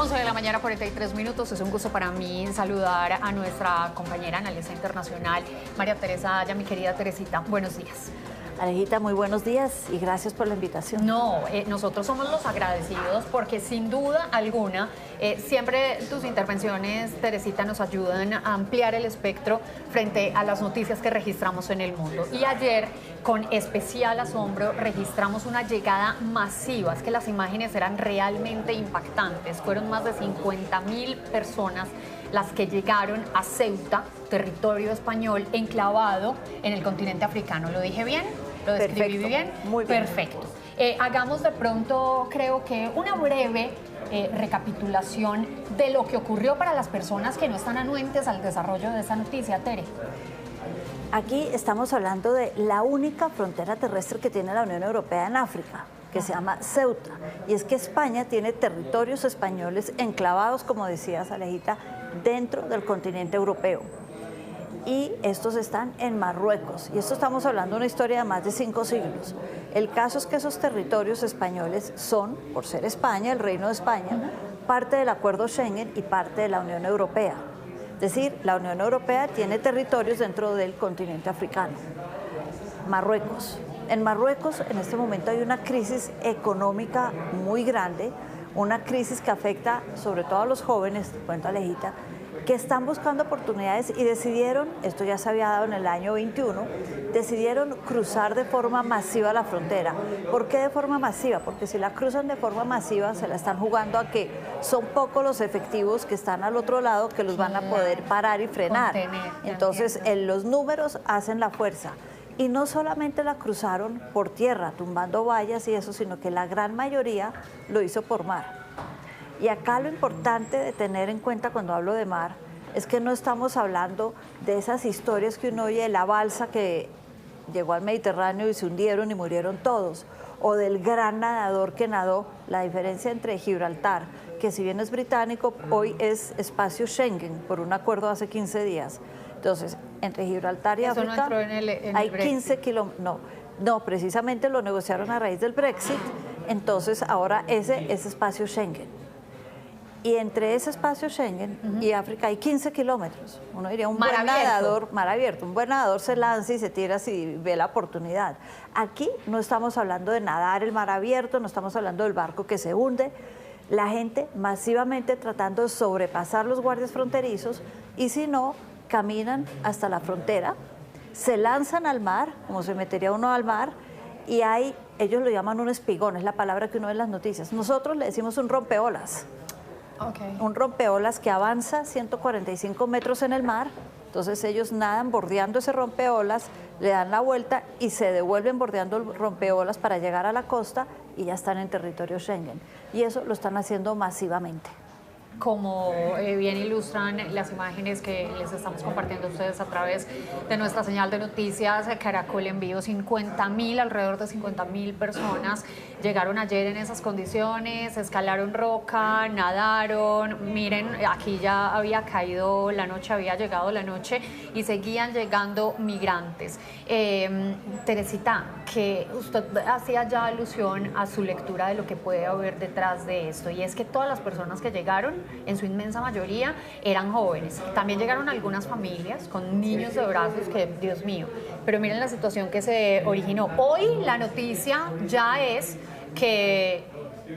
11 de la mañana, 43 minutos. Es un gusto para mí saludar a nuestra compañera analista internacional, María Teresa Aya. Mi querida Teresita, buenos días. Alejita, muy buenos días y gracias por la invitación. No, nosotros somos los agradecidos porque sin duda alguna siempre tus intervenciones, Teresita, nos ayudan a ampliar el espectro frente a las noticias que registramos en el mundo. Y ayer, con especial asombro, registramos una llegada masiva. Es que las imágenes eran realmente impactantes. Fueron más de 50.000 personas las que llegaron a Ceuta, territorio español enclavado en el continente africano. ¿Lo dije bien? ¿Lo describí bien? Muy bien. Perfecto. Hagamos de pronto, creo que una breve recapitulación de lo que ocurrió para las personas que no están anuentes al desarrollo de esa noticia, Tere. Aquí estamos hablando de la única frontera terrestre que tiene la Unión Europea en África, que se llama Ceuta. Y es que España tiene territorios españoles enclavados, como decías, Alejita, dentro del continente europeo. Y estos están en Marruecos. Y esto estamos hablando de una historia de más de 5 siglos. El caso es que esos territorios españoles son, por ser España, el Reino de España, parte del Acuerdo Schengen y parte de la Unión Europea. Es decir, la Unión Europea tiene territorios dentro del continente africano. Marruecos. En Marruecos, en este momento, hay una crisis económica muy grande, una crisis que afecta sobre todo a los jóvenes, te cuento, Alejita, que están buscando oportunidades y decidieron, esto ya se había dado en el año 21, decidieron cruzar de forma masiva la frontera. ¿Por qué de forma masiva? Porque si la cruzan de forma masiva se la están jugando a que son pocos los efectivos que están al otro lado que los van a poder parar y frenar. Entonces los números hacen la fuerza. Y no solamente la cruzaron por tierra, tumbando vallas y eso, sino que la gran mayoría lo hizo por mar. Y acá lo importante de tener en cuenta cuando hablo de mar es que no estamos hablando de esas historias que uno oye de la balsa que llegó al Mediterráneo y se hundieron y murieron todos, o del gran nadador que nadó. La diferencia entre Gibraltar, que si bien es británico, hoy es espacio Schengen por un acuerdo hace 15 días. Entonces, entre Gibraltar y África no entró en hay el 15 kilómetros. No, precisamente lo negociaron a raíz del Brexit, entonces ahora ese es espacio Schengen. Y entre ese espacio Schengen y África hay 15 kilómetros. Uno diría, un buen nadador, mar abierto, un buen nadador se lanza y se tira si ve la oportunidad. Aquí no estamos hablando de nadar el mar abierto, no estamos hablando del barco que se hunde. La gente masivamente tratando de sobrepasar los guardias fronterizos y si no, caminan hasta la frontera, se lanzan al mar, como se metería uno al mar, y ellos lo llaman un espigón, es la palabra que uno ve en las noticias. Nosotros le decimos un rompeolas. Okay. Un rompeolas que avanza 145 metros en el mar, entonces ellos nadan bordeando ese rompeolas, le dan la vuelta y se devuelven bordeando el rompeolas para llegar a la costa y ya están en territorio Schengen. Y eso lo están haciendo masivamente. Como bien ilustran las imágenes que les estamos compartiendo a ustedes a través de nuestra señal de noticias Caracol en vivo, 50.000, alrededor de 50.000 personas llegaron ayer en esas condiciones, escalaron roca, nadaron. Miren, aquí ya había caído la noche, había llegado la noche y seguían llegando migrantes. Teresita, que usted hacía ya alusión a su lectura de lo que puede haber detrás de esto, y es que todas las personas que llegaron, en su inmensa mayoría, eran jóvenes. También llegaron algunas familias con niños de brazos, que Dios mío, pero miren la situación que se originó. Hoy la noticia ya es que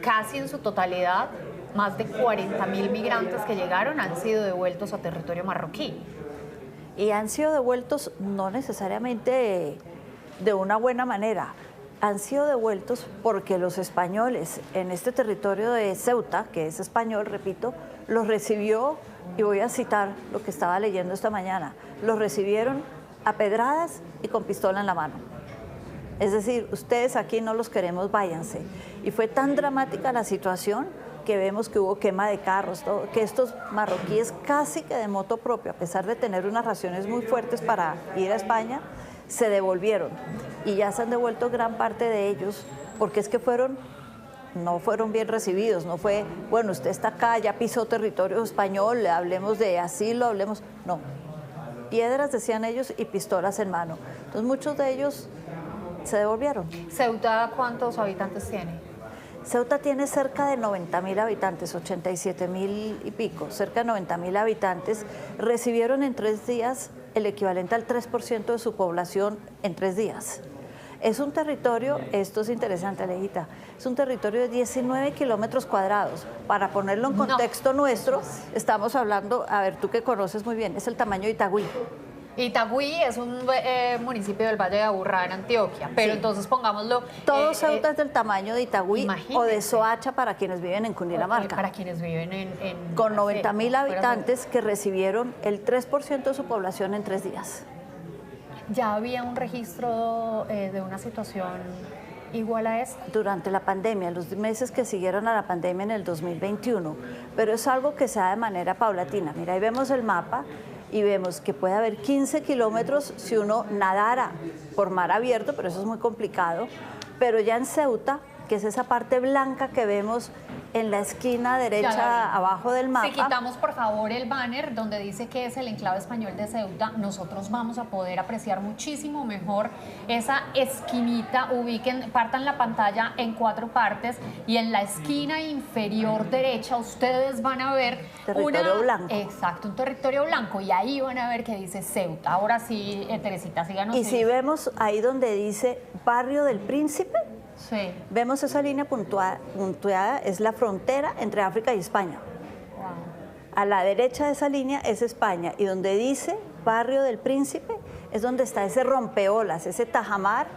casi en su totalidad, más de 40.000 migrantes que llegaron han sido devueltos a territorio marroquí. Y han sido devueltos no necesariamente de una buena manera, han sido devueltos porque los españoles en este territorio de Ceuta, que es español, repito, los recibió, y voy a citar lo que estaba leyendo esta mañana, los recibieron a pedradas y con pistola en la mano. Es decir, ustedes aquí no los queremos, váyanse. Y fue tan dramática la situación que vemos que hubo quema de carros, todo, que estos marroquíes casi que de moto propia, a pesar de tener unas raciones muy fuertes para ir a España, se devolvieron. Y ya se han devuelto gran parte de ellos, porque es que no fueron bien recibidos, no fue, bueno, usted está acá, ya pisó territorio español, hablemos de asilo, no. Piedras, decían ellos, y pistolas en mano. Entonces muchos de ellos se devolvieron. ¿Ceuta cuántos habitantes tiene? Ceuta tiene cerca de 90.000 habitantes, 87.000 y pico, cerca de 90.000 habitantes. Recibieron en 3 días el equivalente al 3% de su población en 3 días. Es un territorio, esto es interesante, Alejita, es un territorio de 19 kilómetros cuadrados. Para ponerlo en contexto nuestro, estamos hablando, a ver, tú que conoces muy bien, es el tamaño de Itagüí. Itagüí es un municipio del Valle de Aburrá, en Antioquia, pero Sí. entonces pongámoslo... Todo Ceuta es del tamaño de Itagüí imagínese. o de Soacha para quienes viven en Cundinamarca. Para quienes viven Con 90.000 afuera de- habitantes que recibieron el 3% de su población en 3 días. ¿Ya había un registro de una situación igual a esta? Durante la pandemia, los meses que siguieron a la pandemia en el 2021, pero es algo que se da de manera paulatina. Mira, ahí vemos el mapa y vemos que puede haber 15 kilómetros si uno nadara por mar abierto, pero eso es muy complicado. Pero ya en Ceuta, que es esa parte blanca que vemos en la esquina Ya la derecha vi. abajo del mapa. Si quitamos por favor el banner donde dice que es el enclave español de Ceuta, nosotros vamos a poder apreciar muchísimo mejor esa esquinita. Partan la pantalla en 4 partes y en la esquina inferior derecha ustedes van a ver Territorio blanco. Exacto, un territorio blanco, y ahí van a ver que dice Ceuta. Ahora sí, Teresita, síganos. Y si vemos ahí donde dice Barrio del Príncipe, Sí. vemos esa línea puntuada, es la frontera entre África y España. Wow. A la derecha de esa línea es España, y donde dice Barrio del Príncipe es donde está ese rompeolas, ese tajamar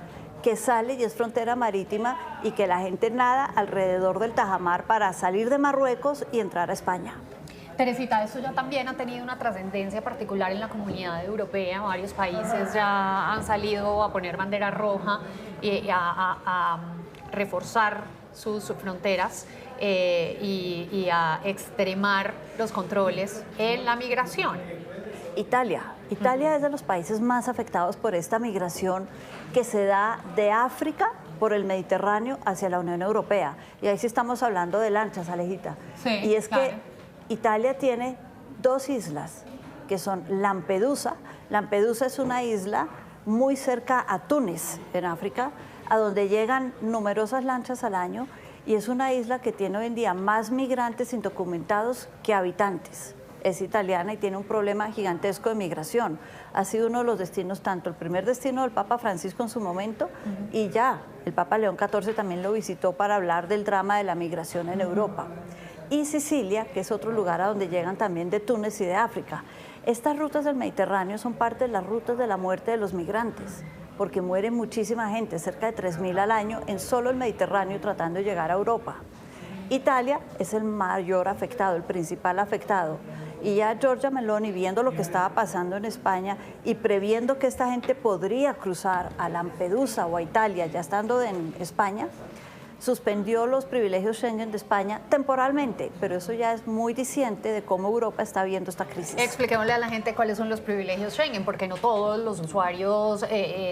que sale y es frontera marítima, y que la gente nada alrededor del tajamar para salir de Marruecos y entrar a España. Teresita, esto ya también ha tenido una trascendencia particular en la comunidad europea. Varios países ya han salido a poner bandera roja y a reforzar sus fronteras y a extremar los controles en la migración. Italia es de los países más afectados por esta migración que se da de África por el Mediterráneo hacia la Unión Europea. Y ahí sí estamos hablando de lanchas, Alejita. Sí, y es claro. que Italia tiene 2 islas, que son Lampedusa. Lampedusa es una isla muy cerca a Túnez, en África, a donde llegan numerosas lanchas al año, y es una isla que tiene hoy en día más migrantes indocumentados que habitantes. Es italiana y tiene un problema gigantesco de migración. Ha sido uno de los destinos, tanto el primer destino del Papa Francisco en su momento, y ya el Papa León XIV también lo visitó para hablar del drama de la migración en Europa. Y Sicilia, que es otro lugar a donde llegan también de Túnez y de África. Estas rutas del Mediterráneo son parte de las rutas de la muerte de los migrantes, porque muere muchísima gente, cerca de 3.000 al año, en solo el Mediterráneo tratando de llegar a Europa. Italia es el mayor afectado, el principal afectado. Y ya Giorgia Meloni, viendo lo que estaba pasando en España y previendo que esta gente podría cruzar a Lampedusa o a Italia, ya estando en España, suspendió los privilegios Schengen de España temporalmente, pero eso ya es muy diciente de cómo Europa está viendo esta crisis. Expliquémosle a la gente cuáles son los privilegios Schengen, porque no todos los usuarios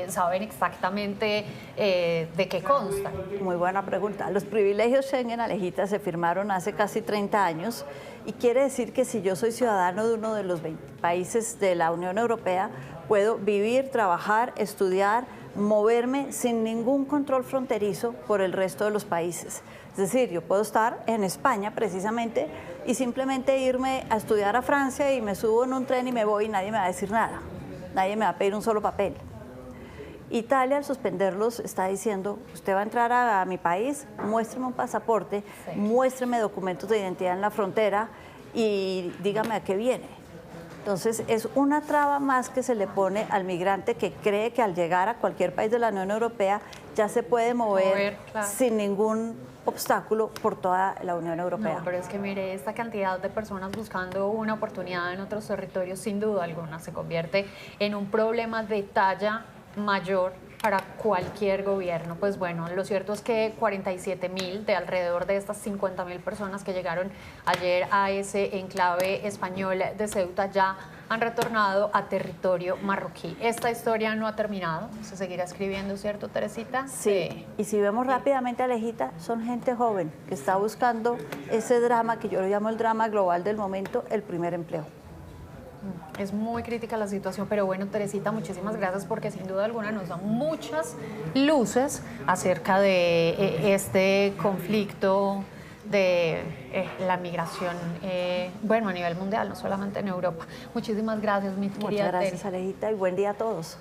saben exactamente de qué constan. Muy buena pregunta. Los privilegios Schengen, Alejita, se firmaron hace casi 30 años, y quiere decir que si yo soy ciudadano de uno de los 20 países de la Unión Europea, puedo vivir, trabajar, estudiar, moverme sin ningún control fronterizo por el resto de los países. Es decir, yo puedo estar en España precisamente y simplemente irme a estudiar a Francia y me subo en un tren y me voy, y nadie me va a decir nada. Nadie me va a pedir un solo papel. Italia, al suspenderlos, está diciendo: usted va a entrar a mi país, muéstreme un pasaporte, Sí. muéstreme documentos de identidad en la frontera y dígame a qué viene. Entonces, es una traba más que se le pone al migrante que cree que al llegar a cualquier país de la Unión Europea ya se puede mover Claro. sin ningún obstáculo por toda la Unión Europea. No, pero es que mire, esta cantidad de personas buscando una oportunidad en otros territorios, sin duda alguna, se convierte en un problema de talla mayor para cualquier gobierno. Pues bueno, lo cierto es que 47.000 de alrededor de estas 50.000 personas que llegaron ayer a ese enclave español de Ceuta ya han retornado a territorio marroquí. Esta historia no ha terminado, se seguirá escribiendo, ¿cierto, Teresita? Sí, y si vemos rápidamente, Alejita, son gente joven que está buscando ese drama que yo lo llamo el drama global del momento, el primer empleo. Es muy crítica la situación, pero bueno, Teresita, muchísimas gracias porque sin duda alguna nos da muchas luces acerca de este conflicto de la migración, bueno, a nivel mundial, no solamente en Europa. Muchísimas gracias, mi querida Muchas gracias, Tere. Alejita, y buen día a todos.